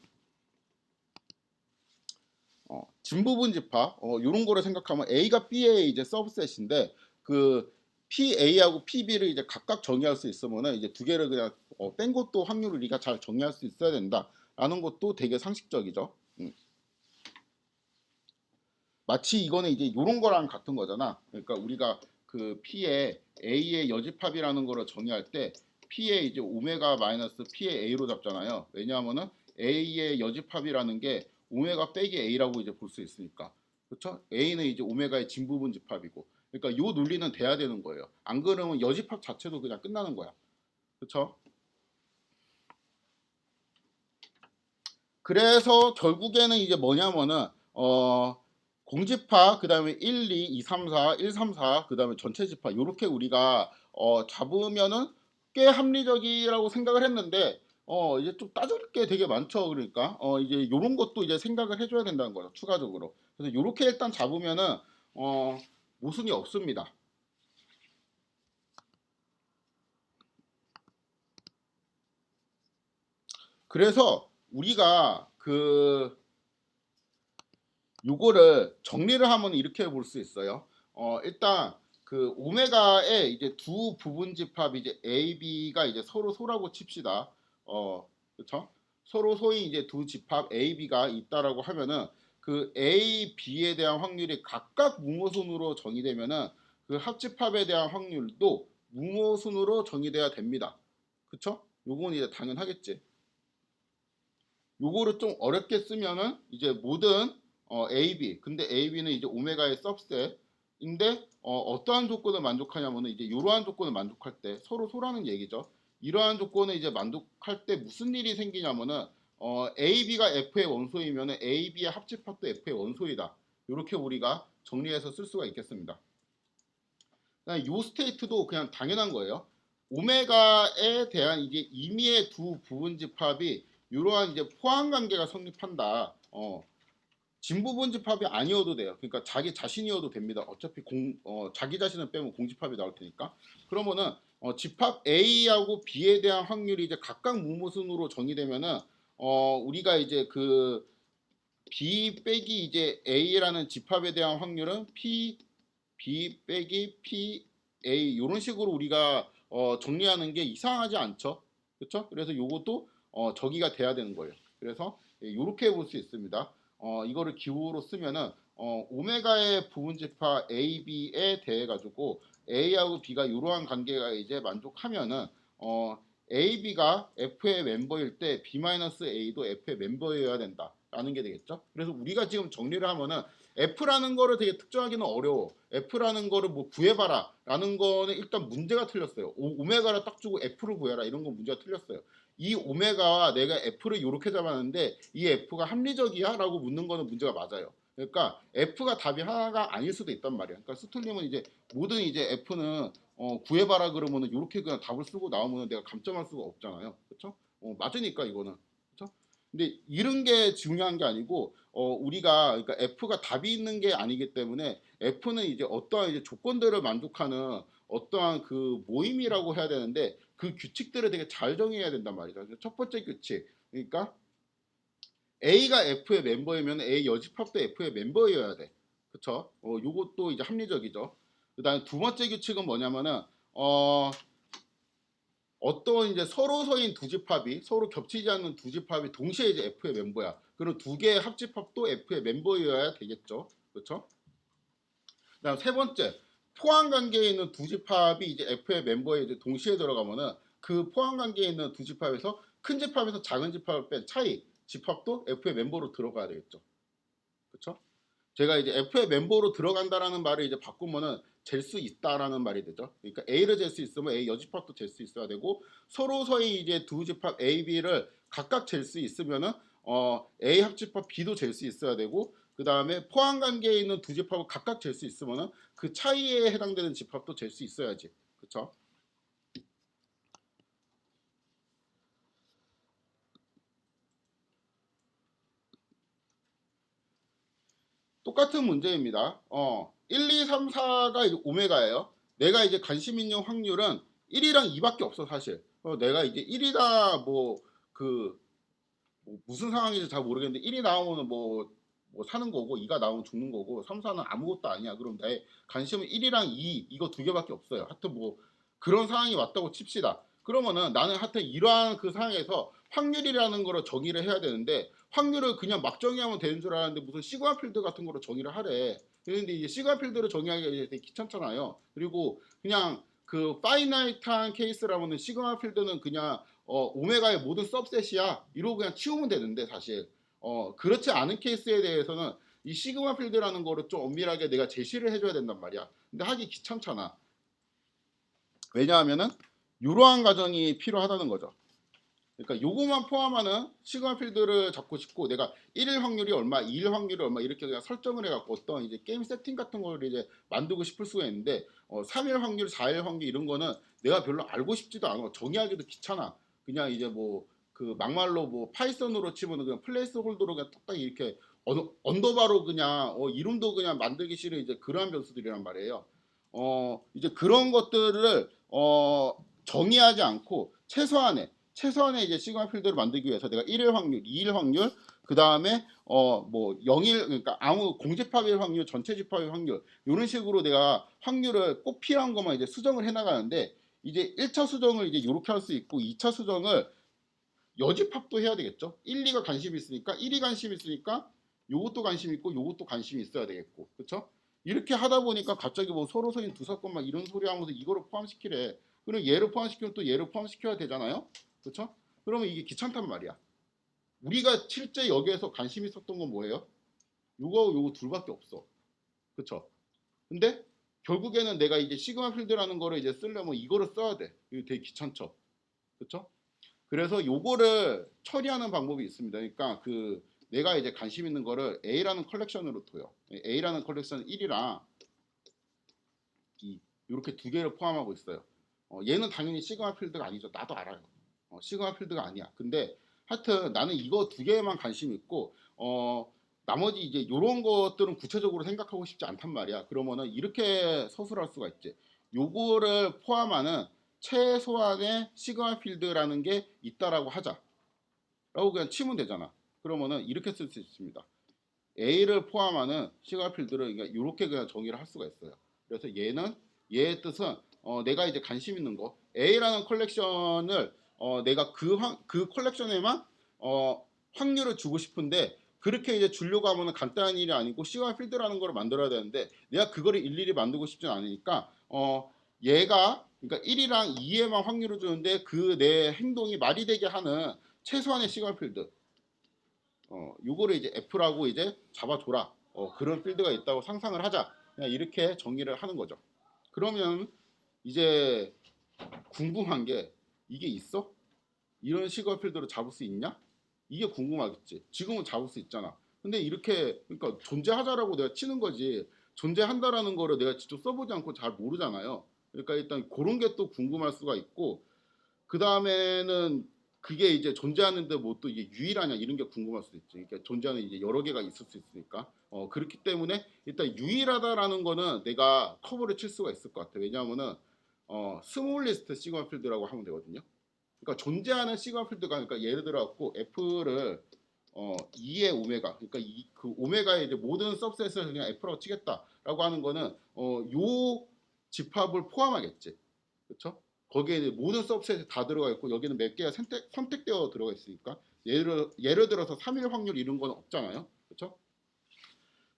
진부분 집합 이런 거를 생각하면 A가 B의 이제 서브셋인데 그 PA하고 PB를 이제 각각 정의할 수 있으면은 이제 두 개를 그냥 뺀 것도 확률을 우리가 잘 정의할 수 있어야 된다라는 것도 되게 상식적이죠. 마치 이거는 이제 이런 거랑 같은 거잖아. 그러니까 우리가 그 P의 A의 여집합이라는 거를 정의할 때 P의 이제 오메가 마이너스 P의 A로 잡잖아요. 왜냐하면은 A의 여집합이라는 게 오메가 빼기 A라고 이제 볼 수 있으니까. 그렇죠? A는 이제 오메가의 진부분 집합이고. 그러니까 요 논리는 돼야 되는 거예요. 안 그러면 여집합 자체도 그냥 끝나는 거야. 그렇죠? 그래서 결국에는 이제 뭐냐면은 공집합 그다음에 1, 2, 2, 3, 4, 1, 3, 4 그다음에 전체 집합 요렇게 우리가 잡으면은 꽤 합리적이라고 생각을 했는데 이제 좀 따질 게 되게 많죠. 그러니까 이제 요런 것도 이제 생각을 해줘야 된다는 거죠. 추가적으로. 그래서 요렇게 일단 잡으면은 어 모순이 없습니다. 그래서 우리가 그 요거를 정리를 하면 이렇게 볼 수 있어요. 일단 그 오메가의 이제 두 부분 집합 이제 A, B가 이제 서로 소라고 칩시다. 그렇죠? 서로 소위 이제 두 집합 A, B가 있다라고 하면은 그 A, B에 대한 확률이 각각 무모순으로 정의되면은 그 합집합에 대한 확률도 무모순으로 정의돼야 됩니다. 그쵸? 요건 이제 당연하겠지. 요거를 좀 어렵게 쓰면은 이제 모든 AB 근데 AB는 이제 오메가의 सब셋인데 어떠한 조건을 만족하냐면은 이제 이러한 조건을 만족할 때 서로 소라는 얘기죠. 이러한 조건을 이제 만족할 때 무슨 일이 생기냐면은 AB가 F의 원소이면은 AB의 합집합도 F의 원소이다. 이렇게 우리가 정리해서 쓸 수가 있겠습니다. 요 스테이트도 그냥 당연한 거예요. 오메가에 대한 이제 임의의 두 부분 집합이 이러한 이제 포함 관계가 성립한다. 진부분 집합이 아니어도 돼요. 그러니까 자기 자신이어도 됩니다. 어차피 자기 자신을 빼면 공집합이 나올 테니까. 그러면은 집합 A하고 B에 대한 확률이 이제 각각 무모순으로 정의되면은 우리가 이제 그 B 빼기 이제 A라는 집합에 대한 확률은 B 빼기 P A 이런 식으로 우리가 정리하는 게 이상하지 않죠? 그렇죠? 그래서 요것도 저기가 돼야 되는 거예요. 그래서 이렇게 볼 수 있습니다. 이거를 기호로 쓰면은 오메가의 부분 집합 A, B에 대해 가지고 A하고 B가 이러한 관계가 이제 만족하면은 A, B가 F의 멤버일 때 B-A도 F의 멤버여야 된다라는 게 되겠죠. 그래서 우리가 지금 정리를 하면은 F라는 거를 되게 특정하기는 어려워. F라는 거를 뭐 구해봐라 라는 거는 일단 문제가 틀렸어요. 오메가를 딱 주고 F를 구해라 이런 건 문제가 틀렸어요. 이 오메가와 내가 F를 이렇게 잡았는데 이 F가 합리적이야? 라고 묻는 거는 문제가 맞아요. 그러니까 F가 답이 하나가 아닐 수도 있단 말이야. 그러니까 스툴님은 이제 모든 이제 F는 구해봐라 그러면은 이렇게 그냥 답을 쓰고 나오면 내가 감점할 수가 없잖아요. 그렇죠? 맞으니까 이거는. 그렇죠? 근데 이런 게 중요한 게 아니고 우리가 그러니까 F가 답이 있는 게 아니기 때문에 F는 이제 어떠한 이제 조건들을 만족하는 어떠한 그 모임이라고 해야 되는데 그 규칙들을 되게 잘 정해야 된단 말이죠. 첫 번째 규칙. 그러니까 A가 F의 멤버이면 A 여집합도 F의 멤버여야 돼. 그렇죠? 요것도 이제 합리적이죠. 그다음에 두 번째 규칙은 뭐냐면은 어떤 이제 서로 서인 두 집합이 서로 겹치지 않는 두 집합이 동시에 이제 F의 멤버야. 그럼 두 개의 합집합도 F의 멤버여야 되겠죠. 그렇죠? 그다음 세 번째 포함 관계에 있는 두 집합이 이제 F의 멤버에 이제 동시에 들어가면은 그 포함 관계에 있는 두 집합에서 큰 집합에서 작은 집합을 뺀 차이 집합도 F의 멤버로 들어가야 되겠죠. 그렇죠? 제가 이제 F의 멤버로 들어간다라는 말을 이제 바꾸면은 잴 수 있다라는 말이 되죠. 그러니까 A를 잴 수 있으면 A 여집합도 잴 수 있어야 되고 서로 서의 이제 두 집합 A, B를 각각 잴 수 있으면은 A 합집합 B도 잴 수 있어야 되고 그 다음에 포함 관계에 있는 두 집합을 각각 잴 수 있으면은 그 차이에 해당되는 집합도 잴 수 있어야지. 그렇죠? 똑같은 문제입니다. 1, 2, 3, 4가 이제 오메가예요. 내가 이제 관심 있는 확률은 1이랑 2밖에 없어 사실. 내가 이제 1이다 뭐그 무슨 상황인지 잘 모르겠는데 1이 나오면 뭐 사는 거고 2가 나오면 죽는 거고 3, 4는 아무것도 아니야. 그럼 내 관심은 1이랑 2 이거 두 개밖에 없어요. 하여튼 뭐 그런 상황이 왔다고 칩시다. 그러면은 나는 하여튼 이러한 그 상황에서 확률이라는 거를 정의를 해야 되는데 확률을 그냥 막 정의하면 되는 줄 알았는데 무슨 시그마 필드 같은 거로 정의를 하래. 그런데 이제 시그마 필드를 정의하기가 이제 되게 귀찮잖아요. 그리고 그냥 그 파이나이트한 케이스라면은 시그마 필드는 그냥 오메가의 모든 सब셋이야 이러고 그냥 치우면 되는데 사실 그렇지 않은 케이스에 대해서는 이 시그마 필드라는 거를 좀 엄밀하게 내가 제시를 해줘야 된단 말이야. 근데 하기 귀찮잖아. 왜냐하면은 이러한 과정이 필요하다는 거죠. 그러니까 요거만 포함하는 시그마 필드를 잡고 싶고 내가 1일 확률이 얼마, 2일 확률이 얼마 이렇게 그냥 설정을 해갖고 어떤 이제 게임 세팅 같은 걸 이제 만들고 싶을 수가 있는데 3일 확률, 4일 확률 이런 거는 내가 별로 알고 싶지도 않아. 정의하기도 귀찮아. 그냥 이제 뭐 그 막말로 뭐 파이썬으로 치면은 그냥 플레이스 홀더로 그냥 딱딱 이렇게 언더바로 그냥 이름도 그냥 만들기 싫은 이제 그러한 변수들이란 말이에요. 이제 그런 것들을 정의하지 않고 최소한의 이제 시그마 필드를 만들기 위해서 내가 1일 확률, 2일 확률, 그 다음에 뭐 0일 그러니까 아무 공집합일 확률, 전체 집합일 확률 이런 식으로 내가 확률을 꼭 필요한 것만 이제 수정을 해 나가는데 이제 1차 수정을 이제 이렇게 할 수 있고 2차 수정을 여집합도 해야 되겠죠. 1, 2가 관심이 있으니까 1이 관심이 있으니까 요것도 관심 있고 요것도 관심이 있어야 되겠고 그렇죠? 이렇게 하다 보니까 갑자기 뭐 서로 서인 두 사건 막 이런 소리 하면서 이거를 포함시키래. 그럼 얘를 포함시키면 또 얘를 포함시켜야 되잖아요. 그렇죠? 그러면 이게 귀찮단 말이야. 우리가 실제 여기에서 관심 있었던 건 뭐예요? 요거 둘밖에 없어. 그렇죠? 근데 결국에는 내가 이제 시그마 필드라는 거를 이제 쓰려면 이거를 써야 돼. 이거 되게 귀찮죠. 그렇죠? 그래서 요거를 처리하는 방법이 있습니다. 그러니까 그 내가 이제 관심 있는 거를 A라는 컬렉션으로 둬요. A라는 컬렉션 1이랑 2 이렇게 두 개를 포함하고 있어요. 얘는 당연히 시그마 필드가 아니죠. 나도 알아요. 시그마 필드가 아니야. 근데 하여튼 나는 이거 두 개에만 관심 있고 나머지 이제 요런 것들은 구체적으로 생각하고 싶지 않단 말이야. 그러면은 이렇게 서술할 수가 있지. 요거를 포함하는 최소한의 시그마 필드라는 게 있다라고 하자. 라고 그냥 치면 되잖아. 그러면은 이렇게 쓸 수 있습니다. A를 포함하는 시그마 필드를 그러니까 이렇게 그냥 정의를 할 수가 있어요. 그래서 얘는 얘의 뜻은 내가 이제 관심 있는 거 A라는 컬렉션을 내가 그 컬렉션에만 확률을 주고 싶은데 그렇게 이제 주려고 하면 간단한 일이 아니고 시그마 필드라는 걸 만들어야 되는데 내가 그거를 일일이 만들고 싶진 않으니까 얘가 그러니까 1이랑 2에만 확률을 주는데 그 내 행동이 말이 되게 하는 최소한의 시그마 필드 요거를 이제 F라고 이제 잡아줘라. 그런 필드가 있다고 상상을 하자. 그냥 이렇게 정의를 하는 거죠. 그러면 이제 궁금한 게 이게 있어? 이런 식의 필드로 잡을 수 있냐? 이게 궁금하겠지. 지금은 잡을 수 있잖아. 근데 이렇게 그러니까 존재하자라고 내가 치는 거지. 존재한다라는 거를 내가 직접 써보지 않고 잘 모르잖아요. 그러니까 일단 그런 게 또 궁금할 수가 있고 그 다음에는 그게 이제 존재하는데 뭐 또 이게 유일하냐 이런 게 궁금할 수도 있지. 그러니까 존재하는 이제 여러 개가 있을 수 있으니까. 그렇기 때문에 일단 유일하다라는 거는 내가 커버를 칠 수가 있을 것 같아. 왜냐하면은 스몰리스트 시그마 필드라고 하면 되거든요. 그러니까 존재하는 시그마 필드가 그러니까 예를 들어 갖고 F를 2의 오메가 그러니까 그 오메가의 이제 모든 सब셋을 그냥 F라고 치겠다라고 하는 거는 요 집합을 포함하겠지. 그렇죠? 거기에 이제 모든 서브셋이 다 들어가 있고 여기는 몇 개가 선택되어 들어가 있으니까 예를 들어서 3일 확률 이런 건 없잖아요. 그렇죠?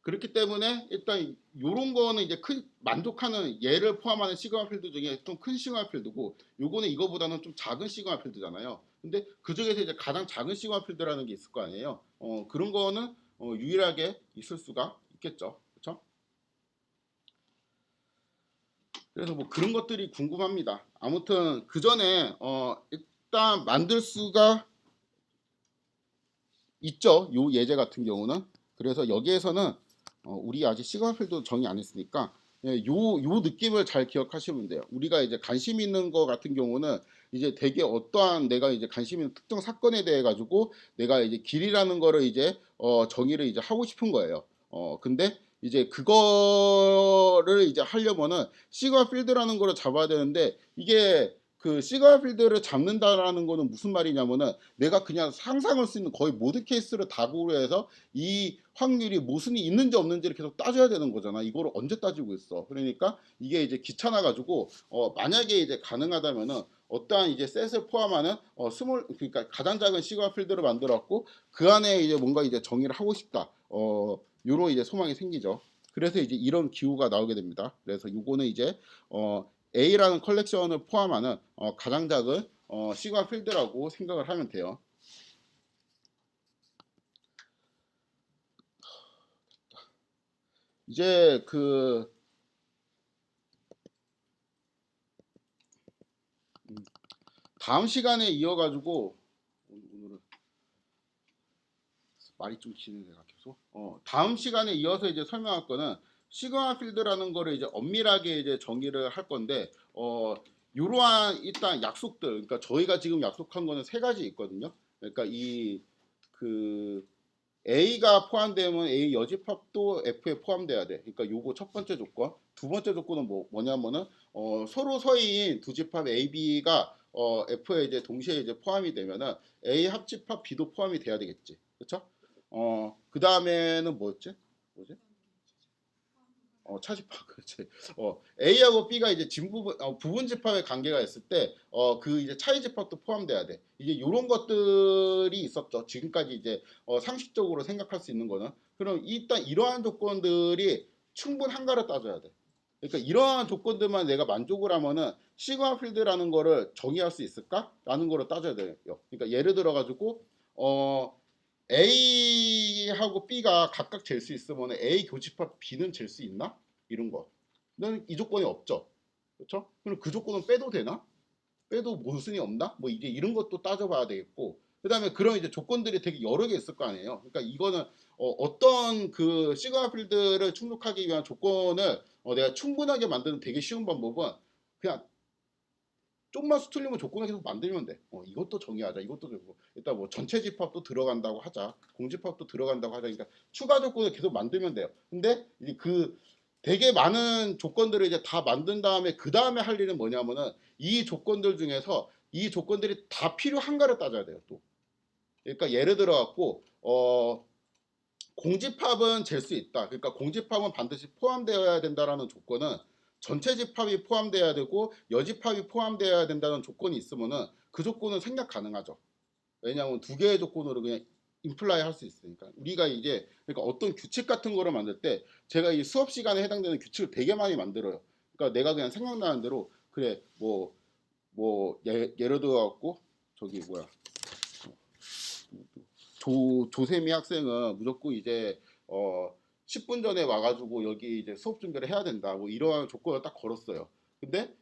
그렇기 때문에 일단 요런 거는 이제 큰 만족하는 얘를 포함하는 시그마 필드 중에 좀 큰 시그마 필드고 요거는 이거보다는 좀 작은 시그마 필드잖아요. 근데 그 중에서 이제 가장 작은 시그마 필드라는 게 있을 거 아니에요. 그런 거는 유일하게 있을 수가 있겠죠. 그렇죠? 그래서 뭐 그런 것들이 궁금합니다. 아무튼 그 전에 일단 만들 수가 있죠. 요 예제 같은 경우는. 그래서 여기에서는 우리 아직 시그마필도 정의 안 했으니까 요 느낌을 잘 기억하시면 돼요. 우리가 이제 관심 있는 거 같은 경우는 이제 되게 어떠한 내가 이제 관심 있는 특정 사건에 대해 가지고 내가 이제 길이라는 거를 이제 정의를 이제 하고 싶은 거예요. 근데 이제 그거를 이제 하려면은 시그마 필드라는 거를 잡아야 되는데 이게 그 시그마 필드를 잡는다라는 거는 무슨 말이냐면은 내가 그냥 상상할 수 있는 거의 모든 케이스를 다 고려해서 이 확률이 모순이 있는지 없는지를 계속 따져야 되는 거잖아. 이거를 언제 따지고 있어. 그러니까 이게 이제 귀찮아 가지고 만약에 이제 가능하다면은 어떠한 이제 셋을 포함하는 스몰 그러니까 가장 작은 시그마 필드를 만들었고 그 안에 이제 뭔가 이제 정의를 하고 싶다. 요런 이제 소망이 생기죠. 그래서 이제 이런 기호가 나오게 됩니다. 그래서 요거는 이제 A라는 컬렉션을 포함하는 가장 작은 시그마 필드라고 생각을 하면 돼요. 이제 그 다음 시간에 이어가지고 오늘은 말이 좀 기네 내가 계속. 다음 시간에 이어서 이제 설명할 거는 시그마 필드라는 거를 이제 엄밀하게 이제 정의를 할 건데 이러한 일단 약속들 그러니까 저희가 지금 약속한 거는 세 가지 있거든요. 그러니까 이그 A가 포함되면 A 여집합도 F에 포함돼야 돼. 그러니까 요거 첫 번째 조건. 두 번째 조건은 뭐냐면은 서로 서인 두 집합 A, B가 F에 이제 동시에 이제 포함이 되면은 A 합집합 B도 포함이 돼야 되겠지. 그렇죠? 그 다음에는 뭐였지? 뭐지? 차집합. 그렇지. A하고 B가 이제 진부분 부분 집합의 관계가 있을 때 그 이제 차이 집합도 포함돼야 돼. 이제 이런 것들이 있었죠. 지금까지 이제 상식적으로 생각할 수 있는 거는. 그럼 일단 이러한 조건들이 충분한가를 따져야 돼. 그러니까 이러한 조건들만 내가 만족을 하면은 시그마 필드라는 거를 정의할 수 있을까라는 거를 따져야 돼요. 그러니까 예를 들어 가지고 A하고 B가 각각 잴 수 있으면 A 교집합 B는 잴 수 있나? 이런 거. 는 이 조건이 없죠. 그렇죠? 그럼 그 조건은 빼도 되나? 빼도 모순이 없나? 뭐 이제 이런 것도 따져봐야 되겠고. 그다음에 그런 이제 조건들이 되게 여러 개 있을 거 아니에요. 그러니까 이거는 어떤 그 시그마 필드를 충족하기 위한 조건을 내가 충분하게 만드는 되게 쉬운 방법은 그냥 좀만 수틀리면 조건을 계속 만들면 돼. 이것도 정의하자. 이것도 정고 일단 뭐 전체 집합도 들어간다고 하자. 공집합도 들어간다고 하자. 그러니까 추가 조건을 계속 만들면 돼요. 근데 이제 그 되게 많은 조건들을 이제 다 만든 다음에 그 다음에 할 일은 뭐냐면은 이 조건들 중에서 이 조건들이 다 필요한가를 따져야 돼요. 또. 그러니까 예를 들어 갖고 공집합은 잴 수 있다. 그러니까 공집합은 반드시 포함되어야 된다라는 조건은 전체 집합이 포함돼야 되고 여집합이 포함돼야 된다는 조건이 있으면은 그 조건은 생략 가능하죠. 왜냐하면 두 개의 조건으로 그냥 인플라이 할 수 있으니까. 우리가 이제 그러니까 어떤 규칙 같은 거를 만들 때 제가 이 수업 시간에 해당되는 규칙을 되게 많이 만들어요. 그러니까 내가 그냥 생각나는 대로 그래 뭐 예를 들어 갖고 저기 뭐야 조세미 학생은 무조건 이제 10분 전에 와가지고 여기 이제 수업 준비를 해야 된다. 뭐 이러한 조건을 딱 걸었어요. 근데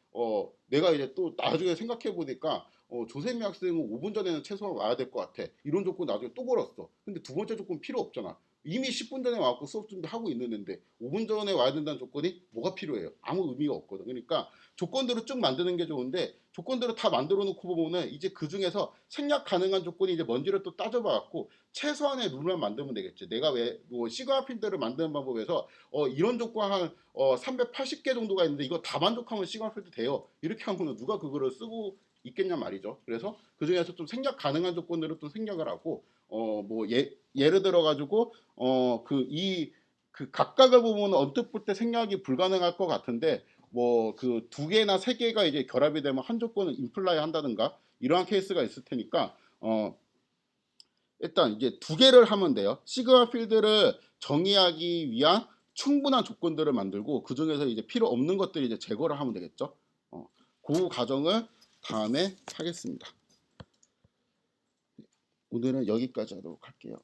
내가 이제 또 나중에 생각해 보니까 조세미 학생은 5분 전에는 최소한 와야 될 것 같아. 이런 조건 나중에 또 걸었어. 근데 두 번째 조건 필요 없잖아. 이미 10분 전에 와갖고 수업 준비하고 있는데 5분 전에 와야 된다는 조건이 뭐가 필요해요? 아무 의미가 없거든. 그러니까 조건들을 쭉 만드는 게 좋은데 조건들을 다 만들어 놓고 보면은 이제 그 중에서 생략 가능한 조건이 이제 뭔지를 또 따져봐갖고 최소한의 룰만 만들면 되겠지. 내가 왜뭐 시그마 필드를 만드는 방법에서 이런 조건 한 380개 정도가 있는데 이거 다 만족하면 시그마 필드 돼요. 이렇게 하면은 누가 그거를 쓰고 있겠냐 말이죠. 그래서 그 중에서 좀 생략 가능한 조건들을 또 생략을 하고 뭐 예를 들어 가지고 그 각각을 보면 언뜻 볼 때 생략이 불가능할 것 같은데 뭐 그 두 개나 세 개가 이제 결합이 되면 한 조건을 인플라이 한다든가 이러한 케이스가 있을 테니까 일단 이제 두 개를 하면 돼요. 시그마 필드를 정의하기 위한 충분한 조건들을 만들고 그 중에서 이제 필요 없는 것들을 이제 제거를 하면 되겠죠. 그 과정을 다음에 하겠습니다. 오늘은 여기까지 하도록 할게요.